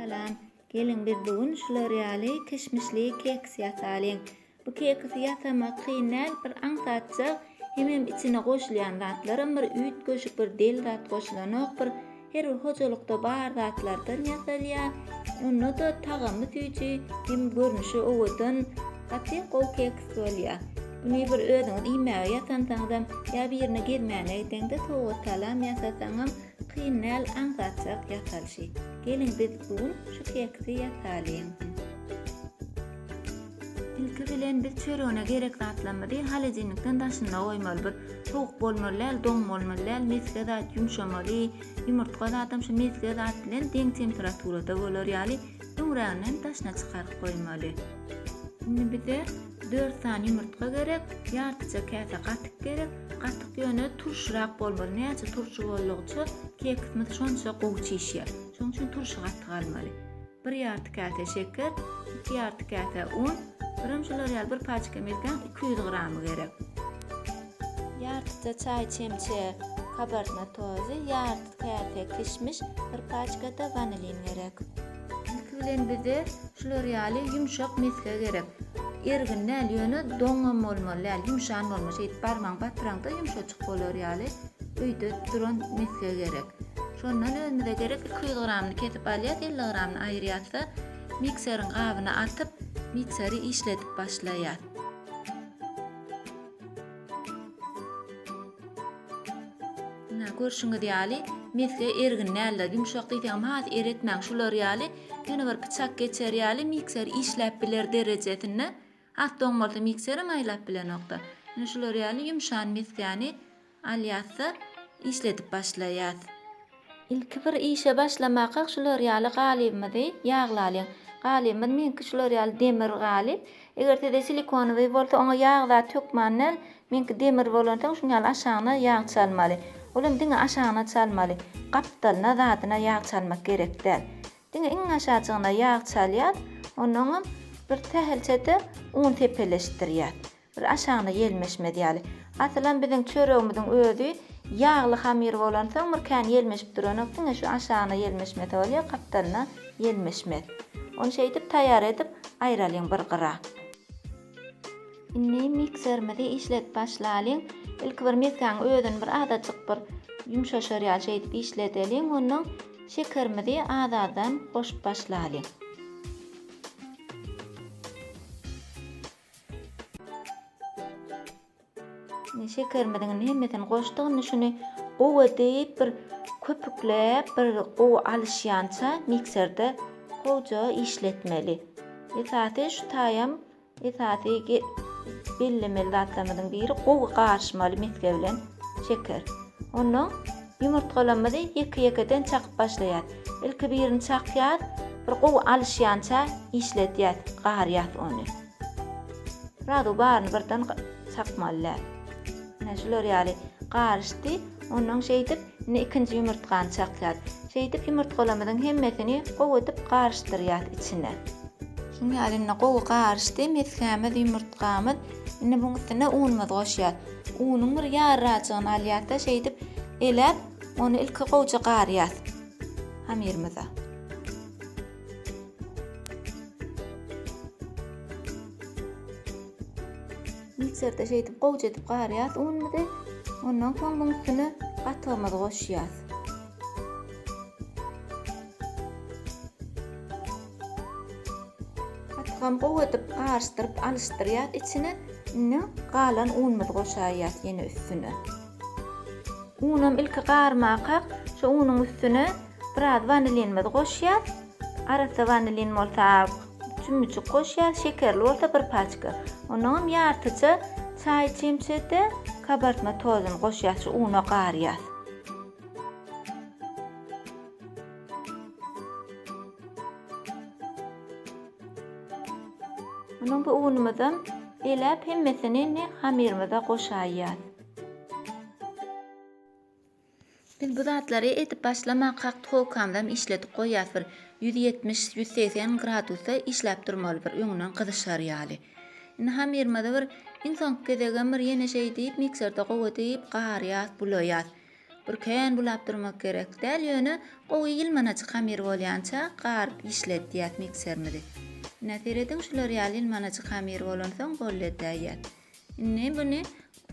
Salam, gelin biz bugün şloreali kişmişli keks ýasalyň. Bu keksi ýasamak kynäl bir aňsatjak, hemem içine goşulýan zatlarym bir üýt göşük bir del zat goşulanok bir her bir hojalykda bar zatlardan ýasalýar. Onu da tagamy tüýji, hem görnüşi owadan gaty gow keks bolýar. Bunu bir özüňiz iýmäge ýasansaňyzam ýa birine gelmäne ýetende soňra salam ýasasaňam kynäl aňsatjak ýasalşy. Gelin biz bugün şu keksi ýasalyň. İlki bilen biz çöreğine gerek zatlanmady, halejinlikden daşynda goýmaly bir sowuk bolmaly, doňmaly, meske zat ýumşamaly, ýumurtga zatam şu meske zat bilen deň temperaturada bolar, ýaly ümräňden daşyna çykaryp goýmaly. Şimdi bize 4 sany ýumurtga gerek, ýartyça käse gatyk gerek. Gatyk ýöne turşurak bolmaly. Näçe turşu bollugça keksimiz şonça gowy çeşýär. Şoň üçin turşu gatyk almaly. 1 ýarty käse şeker, 2 ýarty käse un, birim şolary bir paçka melken 200 gramy gerek. Ýartyça çaý çemçe kabartma tozy, ýarty käse kişmiş, bir paçka da vanilin gerek. Ilki bilen bize şolary ýumşak meske gerek. Erginäl ýöne doňam bolmaly, ýumşan bolmaly. Barmaň batraňda ýumşaçyk bolar ýaly. Öýde duran meske gerek. Şondan önüne gerek 200 gramny ketip alýar, 50 gramny aýrýatsa, mikserin gabyna atyp, mikseri işletip başlaýar. Görşüňiz ýaly, meske erginäl, ýumşak diýdim, has eretmäň şolar ýaly, ýöne bir pyçak geçer ýaly, mikser işläp biler derejesinde. Has doňmalda mikseri maýlap bilenokda. Ýöne şolar ýaly ýumşan meskeni alýatsa, işletip başlaýar. İlki bir işe başlamaka şolar ýaly galybymyzy ýaglalyň. Galybymyz menki şolar ýaly demir galyp. Eger de silikonowy bolsa oňa ýag da tökmänel, menki demir bolansaň şuňa aşagyna ýag çalmaly. Olam diňe aşagyna çalmaly. Gapdalyna zadyna ýag çalmak gerek däl. Diňe iň aşagyna ýag çalýar, onuň bir tähelçede un tepeleşdirýär. Bir aşagyna ýelmeşmedi ýaly. Asalan biziň çöregimiziň özü ýagly hamir bolansa bir kän ýelmeşip duranok, diňe şu aşagyna ýelmeşmedi bolýar, gapdalyna ýelmeşmedi. Onu şeýdip taýýar edip aýralyň bir gyra. Inni mikserimizi işlet başlalyň. İlki bir meskeň özüni bir adaçyk bir ýumşaşar ýaly şeýdip işledeliň. Onuň şekerimizi adadan goşup başlalyň. Şekerimizin hemmesini goşdygyny şuny gowa diýip bir köpükläp bir gowa alışýança mikserde goja işletmeli. Esasy şu taýam, esasy bellemeli zatlarymyzyň biri gowa garşmaly meske bilen şeker. Onu ýumurtgalamyzy ýeke-ýekeden çakyp başlaýar. Ilki birini çakýar, bir gowa alışýança işletýär, garýar onu. Radu barny birden çakmalylar. Şolar ýaly garşdy, onuň şeýdip ikinji ýumurtgany çakýar. Şeýdip ýumurtgalamyzyň hemmesini gowadyp garşdyrýar içine. Şuň ýaly gowa garşdy, meskemiz, ýumurtgamyz, indi buň üstüne unumyzy goşýar. Unuň bir ýarraçygyny alýar da şeýdip elep, onu ilki gowja garýar. Hamirimize. Mikserde şeýdip gowja edip garýar unumy, ondan soň buň üstüne gatygymyzy goşýar. Gatygym gowa edip garşdyryp alışdyrýar içine, indi galan unumyzy goşaýar ýene üstüne. Unum ilki garmakak, şu unuň üstüne biraz vanilinimizi goşýar. Arasy vanilin bolsa çümüçük goşýar, şekerli bolsa bir paçka. Onuň ýartyça çaý çemçede kabartma tozyny goşýar, şu una garýar. Onuň bu unumyzdan elep hemmesini hamirimize goşaýar. Biz bu zatlary edip başlamak tokamdan işletip goýýar. 170-180 gradusa işläp durmaly, bir öňünden gyzyşar ýaly. Indi hamirimize bir insan gezegen bir ýene şey diýip mikserde gowa diýip garýar, bulaýar. Birken bulap durmak gerek däl ýöne gowy ýylmanaçyk hamir bolýança garyp işlet diýät miksermidi. Näteredin şular ýaly ýylmanaçyk hamir bolansoň bolledäýät. Indi buny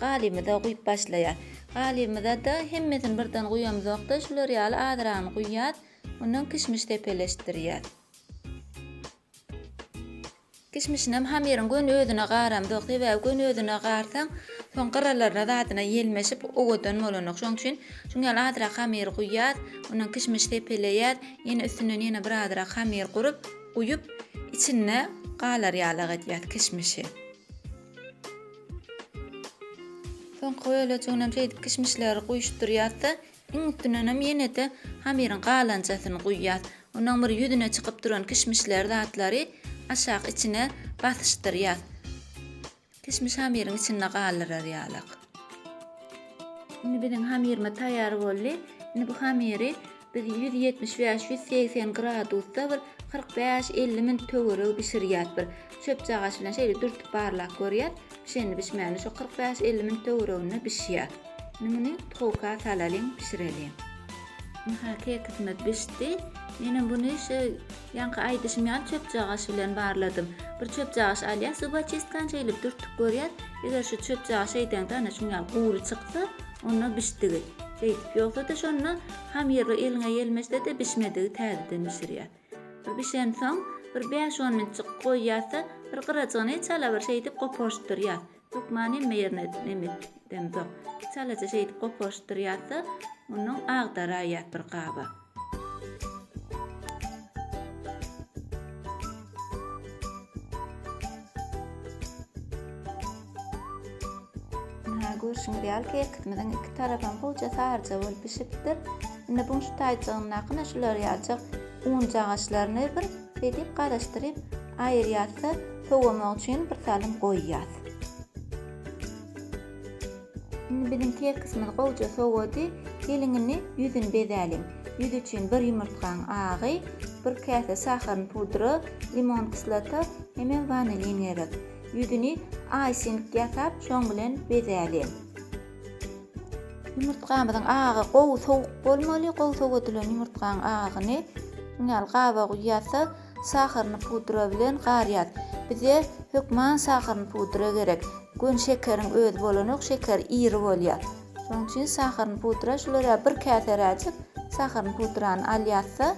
galymyda guýup başlaýar. Galymyda da hemmesini birden guýamzokda şular ýaly adrany guýýat, ondan kişmiş tepeleşdirýär. Kişmişinem hamirin gön özüne garamdyk sebäbi gön özüne garsaň soň garalarına zadyna ýelmeşip owadan bolanok. Şoň üçin şuňal adra hamir guýýar, ondan kişmiş tepeleýär, ýene üstüne ýene bir adra hamir gurup guýup içine galar ýalag edýär kişmişi. Soň goýala çoňam şeýdip kişmişleri guýuşdurýar-da, iň üstünem ýene de hamirin galanjasyny guýýar. Ondan bir ýüzüne çykyp duran kişmişler zatlary aşağı içine basyşdyrýar. Kişmiş hamirin içine galyrar ýalyk. Indi biziň hamirimiz taýýar boldy. Indi bu hamiri biz 170-180 gradusda bir 45-50 minut töwereg bişirýär. Bir çöp jagaş bilen şeýle dürtüp barlak görýär. Şeýle bişmäni şu 45-50 minut töwereginde bişýär. Indi muny towka salalım, pişirelim. Kek kısmet pişdi. Ýene buny şu ýanky aýdyşmyan çöp jagaş bilen barladym. Bir çöp jagaş alýar, suba çeskan şeýle dürtüp görýär. Eger şu çöp jagaş eýden ana şuňa gury çyksa, onu bişdigi. Şeýdip ýoksa da şonu hamir eliňe gelmesde de bişmedigi täzeden bişirýär. Bir bişen soň bir 5-10 minut goýýarsa, bir gyraçygyny çala bir şeýdip gopaşdyrýar. Türkmany meýerne demzok. Çalaça şeýdip gopaşdyrýarsa, onu agdaraýar bir gaba. Görüşüňiz ýaly kekitmeden iki tarapam bolja sarja bolup pişipdir. Indi bu şu taýjygyň nakyna şular ýaljak un jagaşlaryny bir edip garaşdyryp aýyrýarsa, sowamak üçin bir salym goýýar. Indi biziň kek kısmyny bolja sowady, geliňini ýüzüni bezelim. Ýüz üçin bir ýumurtgaň agy, bir käse saharyň pudry, limon kislata, hemen vanilin gerek. Ýüzüni aýsynyk ýasap, şoň bilen bezelim. Ýumurtgamyzyň agy gowy sowuk bolmaly, gowy sowadylan ýumurtgaň agyny şuňal gaba guýýarsa, saharyny pudra bilen garýar. Bize hökman saharyny pudra gerek. Gön şekeriň öz bolanok, şeker iri bolýar. Şoň üçin saharyny pudra şulara bir käse rajyp, saharyny pudrany alýarsa,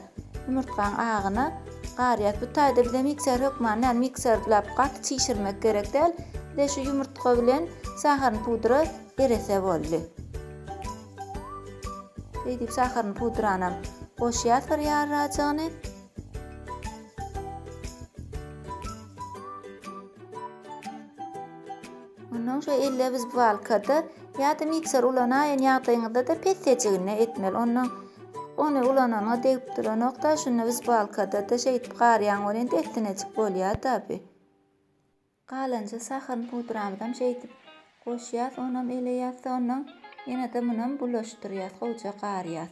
ýumurtgaň agyna garýat. Bu taýda bize mikser hökman, mikserlap gat çişirmek gerek däl. Ve şu yumurtka bilen saharyny pudra erese boldy. Beýdip saharyny pudrany goşýar bir ýarrajagyny. Ondan şu elle biz balkada ýa-da mikser ulanaýan ýagdaýynda da pesejigine etmeli. Ondan onu ulanana degip duranokda şunu biz balkada da şeýdip garýan bolan ettinejik bolýar tabi. Galanja saharyny pudramydan şeýdip goşýar, onam eleýärse ondan ýene de munam bulaşdyrýar, goýja garýar.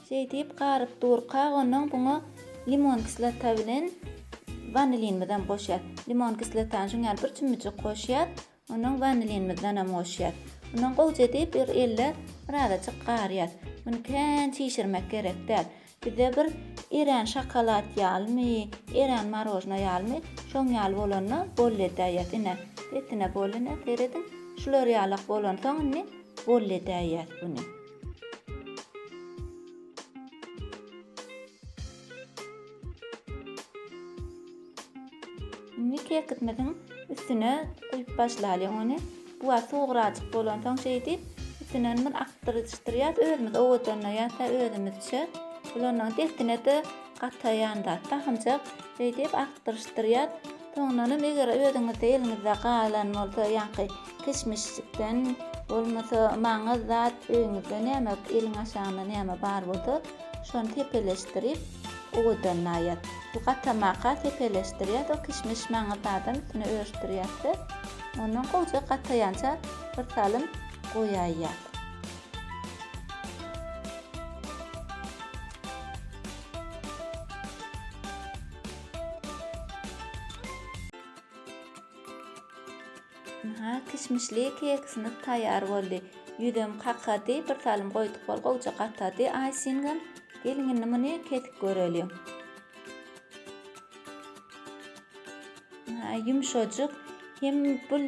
Şeýdip garyp durkak, ondan buňa limon kislata bilen vanilin bilen goşýar. Limon kislatany şuňal bir çymyjyk goşýar, ondan vanilin bilen hem goşýar. Ondan goýja edip bir elle birazajyk garýar. Muny kän çişirmek gerek däl. Bize bir eren şokolat ýalymy, eren marojna ýalymy, şoň ýaly bolanyna bolledäýär. Ine etine bolana teredin. Şular ýalyk bolan soň ine bolledäýär buny. Indi kekitmediň üstüne guýup başlaýar ony. Bu soğuraçyk bolan soň şeýdip üstüne bir aktyryşdyrýar, özümiz owadan ýa-da özümizçe bularnyň destine de gataýanda tahyncak şeýdip aktyryşdyrýar. Soňra eger özüňizde eliňizde galan bolsa, ýa-da kişmişlikden bolmasa maňa zat öňüňizde näme eliň aşagyna näme bar bolsa, şonu tepeleşdirip owadan ýat. Bu gatamaka tepeleşdirýär, o kişmiş maňa zadyny üstüne örtdirýär. Ondan goýja gataýança bir salym goýaýar. Ha, kişmişli keksini taýýar boldy. Ýüdem kakady, bir salym goýdyk bolgoýja gatady. Aýsyňam gelňini muny kesip göreliň. Ha, yumşajyk, hem bul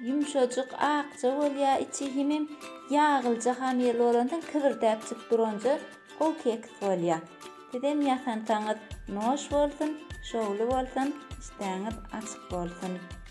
yumşajyk akça bolýar, içi hemem ýagylja hamýerli bolandan kibirdäp çyk duranja gol keks bolýar. Dedem ýasansaňyz noş bolsun, şowly bolsun, işläňiz açyk bolsun.